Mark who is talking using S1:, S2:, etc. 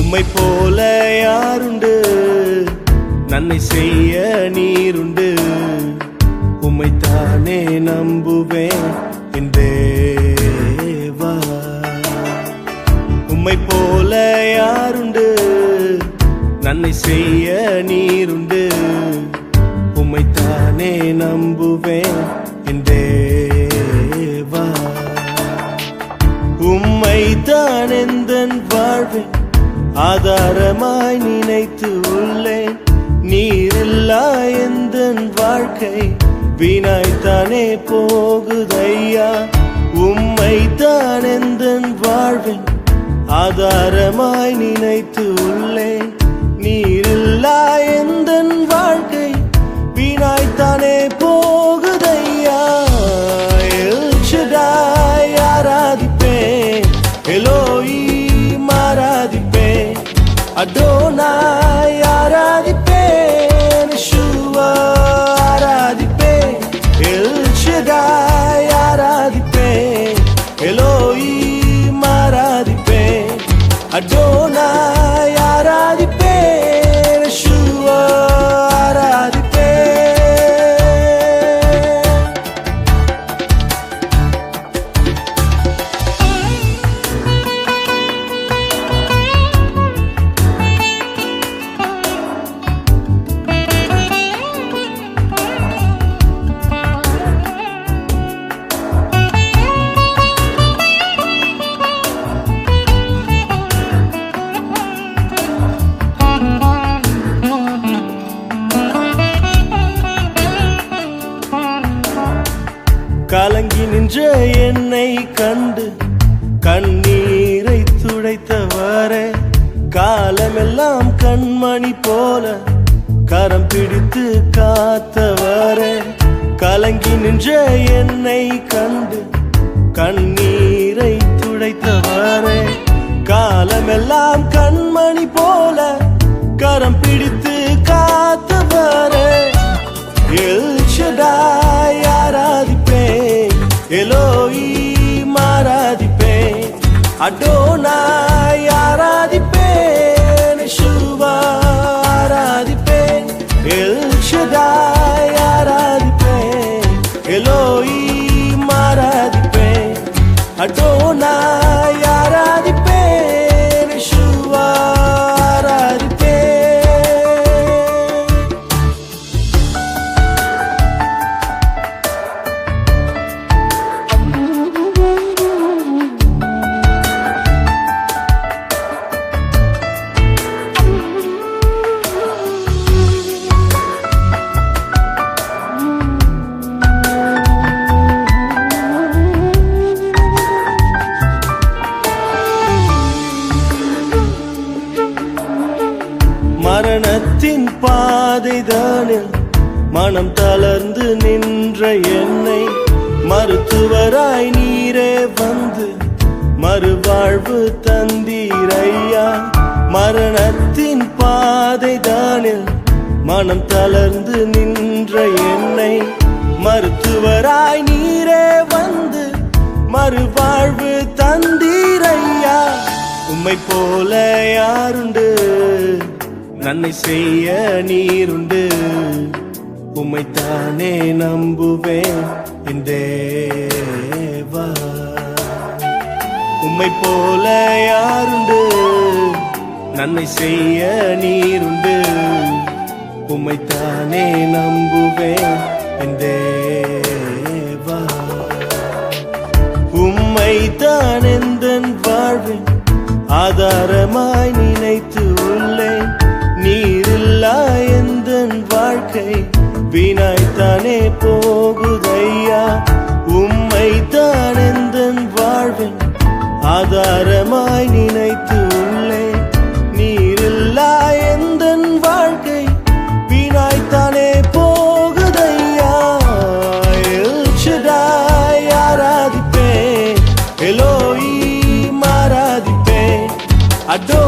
S1: உம்மை போல யாருண்டு, நன்மை செய்ய நீருண்டு. உம்மைத்தானே நம்புவேன் என் தேவா. உம்மை போல யாருண்டு, நன்மை செய்ய நீருண்டு. உம்மைத்தானே நம்புவேன் என் தேவா. உம்மைத்தான் எந்தன் வாழ்வேன் ஆதாரமாய் நினைத்து உள்ளேன். நீரில்லா எந்தன் வாழ்க்கை வீணாய்த்தானே போகுதையா. உம்மைத்தான் எந்தன் வாழ்வேன் ஆதாரமாய் நினைத்து உள்ளேன். நீரில்லா எந்தன் வாழ்க்கை வீணாய்த்தானே போகுதையா. எல் ஷடாய் ஆராதிப்பேன், எலோஹீம் ஆராதிப்பேன், அடோனாய் ஆராதிப்பேன், யெஷுவா ஆராதிப்பேன். எல் ஷடாய் ஆராதிப்பேன், எலோஹீம் ஆராதிப்பேன், அடோனாய் ஆராதிப்பேன், யெஷுவா ஆராதிப்பேன். கலங்கி நின்ற என்னை கண்டு கண்ணீரை துடைத்தவரே. காலமெல்லாம் கண்மணி போல கரம் பிடித்து காத்தவரே. கலங்கி நின்ற என்னை கண்டு கண்ணீரை துடைத்தவரே. காலமெல்லாம் கண்மணி போல கரம் பிடித்து காத்தவரே. எல் ஷடாய் ஆராதிப்பேன், எலோஹீம் ஆராதிப்பேன், அடோனாய் ஆராதிப்பேன், யெஷுவா ஆராதிப்பேன். எல் ஷடாய் ஆராதிப்பேன், எலோஹீம் ஆராதிப்பேன், அடோனாய் ஆராதிப்பேன், யெஷுவா ஆராதிப்பேன். மரணத்தின் பாதைதானில் மனம் தளர்ந்து நின்ற என்னை மருத்துவராய் நீரே வந்து மறுவாழ்வு தந்தீரையா. மரணத்தின் பாதைதானில் மனம் தளர்ந்து நின்ற என்னை மருத்துவராய் நீரே வந்து மறுவாழ்வு தந்தீரையா. உம்மை போல யாருண்டு, நன்மை செய்ய நீருண்டு. உம்மைத்தானே நம்புவேன் என் தேவா. உம்மை போல யாருண்டு, நன்மை செய்ய நீருண்டு. உம்மைத்தானே நம்புவேன் என் தேவா. உம்மைத்தான் எந்தன் வாழ்வேன் ஆதாரமாய் நினைத்து உள்ளேன். நீரில்லா எந்தன் வாழ்க்கை வீணாய்த்தானே போகுதையா. உம்மைத்தான் எந்தன் வாழ்வேன் ஆதாரமாய் நினைத்து உள்ளேன். நீரில்லா எந்தன் வாழ்க்கை வீணாய்த்தானே போகுதையா. எல் ஷடாய் ஆராதிப்பேன், எலோஹீம் ஆராதிப்பேன், அடோ